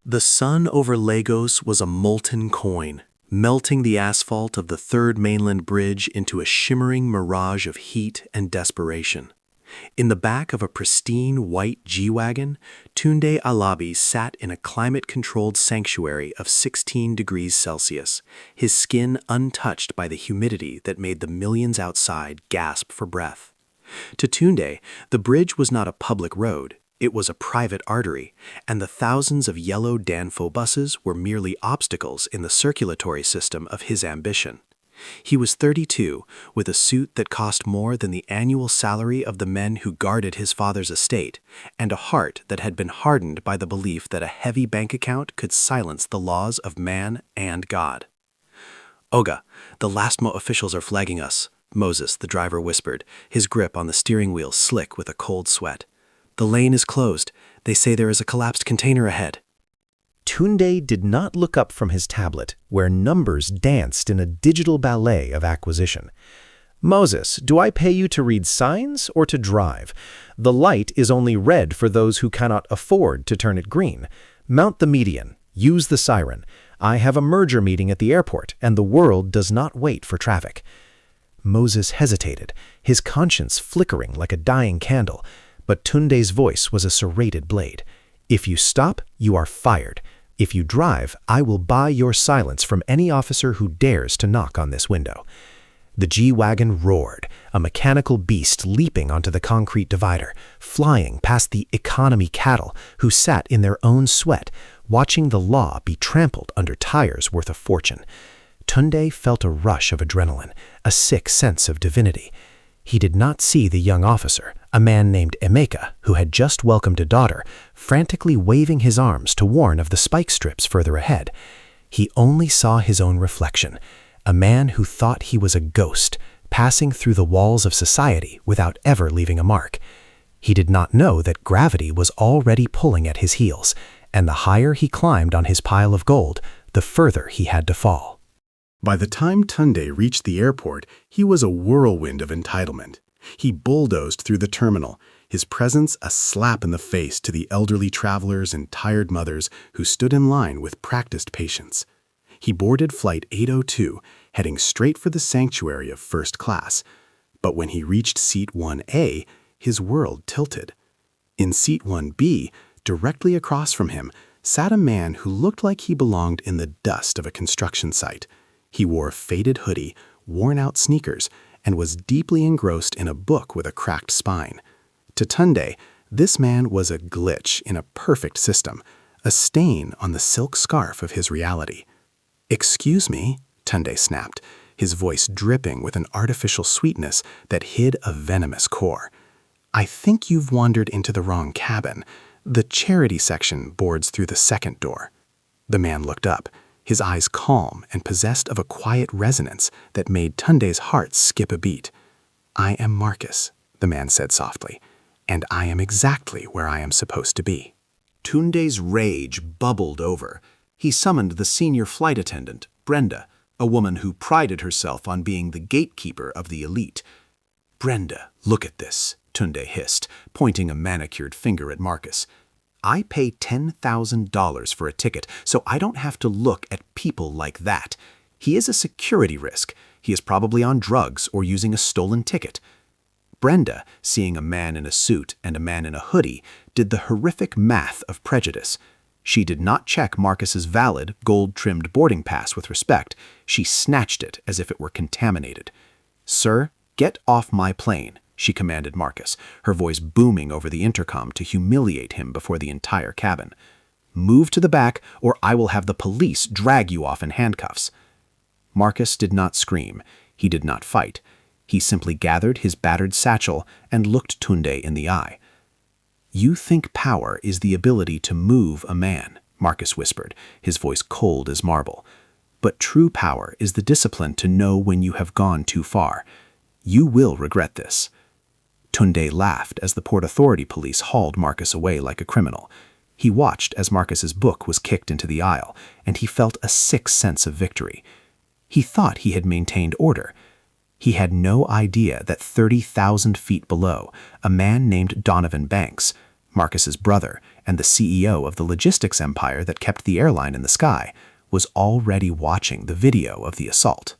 The sun over Lagos was a molten coin, melting the asphalt of the Third Mainland Bridge into a shimmering mirage of heat and desperation. In the back of a pristine white G-Wagon, Tunde Alabi sat in a climate-controlled sanctuary of 16 degrees Celsius, his skin untouched by the humidity that made the millions outside gasp for breath. To Tunde, the bridge was not a public road. It was a private artery, and the thousands of yellow Danfo buses were merely obstacles in the circulatory system of his ambition. He was 32, with a suit that cost more than the annual salary of the men who guarded his father's estate, and a heart that had been hardened by the belief that a heavy bank account could silence the laws of man and God. "Oga, the LastMo officials are flagging us," Moses, the driver, whispered, his grip on the steering wheel slick with a cold sweat. "The lane is closed. They say there is a collapsed container ahead." Tunde did not look up from his tablet, where numbers danced in a digital ballet of acquisition. "Moses, do I pay you to read signs or to drive? The light is only red for those who cannot afford to turn it green. Mount the median. Use the siren. I have a merger meeting at the airport, and the world does not wait for traffic." Moses hesitated, his conscience flickering like a dying candle, but Tunde's voice was a serrated blade. "If you stop, you are fired. If you drive, I will buy your silence from any officer who dares to knock on this window." The G-Wagon roared, a mechanical beast leaping onto the concrete divider, flying past the economy cattle who sat in their own sweat, watching the law be trampled under tires worth a fortune. Tunde felt a rush of adrenaline, a sick sense of divinity. He did not see the young officer, a man named Emeka, who had just welcomed a daughter, frantically waving his arms to warn of the spike strips further ahead. He only saw his own reflection, a man who thought he was a ghost, passing through the walls of society without ever leaving a mark. He did not know that gravity was already pulling at his heels, and the higher he climbed on his pile of gold, the further he had to fall. By the time Tunde reached the airport, he was a whirlwind of entitlement. He bulldozed through the terminal, his presence a slap in the face to the elderly travelers and tired mothers who stood in line with practiced patience. He boarded Flight 802, heading straight for the sanctuary of first class. But when he reached Seat 1A, his world tilted. In Seat 1B, directly across from him, sat a man who looked like he belonged in the dust of a construction site. He wore a faded hoodie, worn-out sneakers, and was deeply engrossed in a book with a cracked spine. To Tunde, this man was a glitch in a perfect system, a stain on the silk scarf of his reality. "Excuse me," Tunde snapped, his voice dripping with an artificial sweetness that hid a venomous core. "I think you've wandered into the wrong cabin. The charity section boards through the second door." The man looked up, his eyes calm and possessed of a quiet resonance that made Tunde's heart skip a beat. "I am Marcus," the man said softly, "and I am exactly where I am supposed to be." Tunde's rage bubbled over. He summoned the senior flight attendant, Brenda, a woman who prided herself on being the gatekeeper of the elite. "Brenda, look at this," Tunde hissed, pointing a manicured finger at Marcus. "I pay $10,000 for a ticket, so I don't have to look at people like that. He is a security risk. He is probably on drugs or using a stolen ticket." Brenda, seeing a man in a suit and a man in a hoodie, did the horrific math of prejudice. She did not check Marcus's valid, gold-trimmed boarding pass with respect. She snatched it as if it were contaminated. "Sir, get off my plane," she commanded Marcus, her voice booming over the intercom to humiliate him before the entire cabin. "Move to the back, or I will have the police drag you off in handcuffs." Marcus did not scream. He did not fight. He simply gathered his battered satchel and looked Tunde in the eye. "You think power is the ability to move a man," Marcus whispered, his voice cold as marble. "But true power is the discipline to know when you have gone too far. You will regret this." Tunde laughed as the Port Authority police hauled Marcus away like a criminal. He watched as Marcus's book was kicked into the aisle, and he felt a sick sense of victory. He thought he had maintained order. He had no idea that 30,000 feet below, a man named Donovan Banks, Marcus's brother and the CEO of the logistics empire that kept the airline in the sky, was already watching the video of the assault.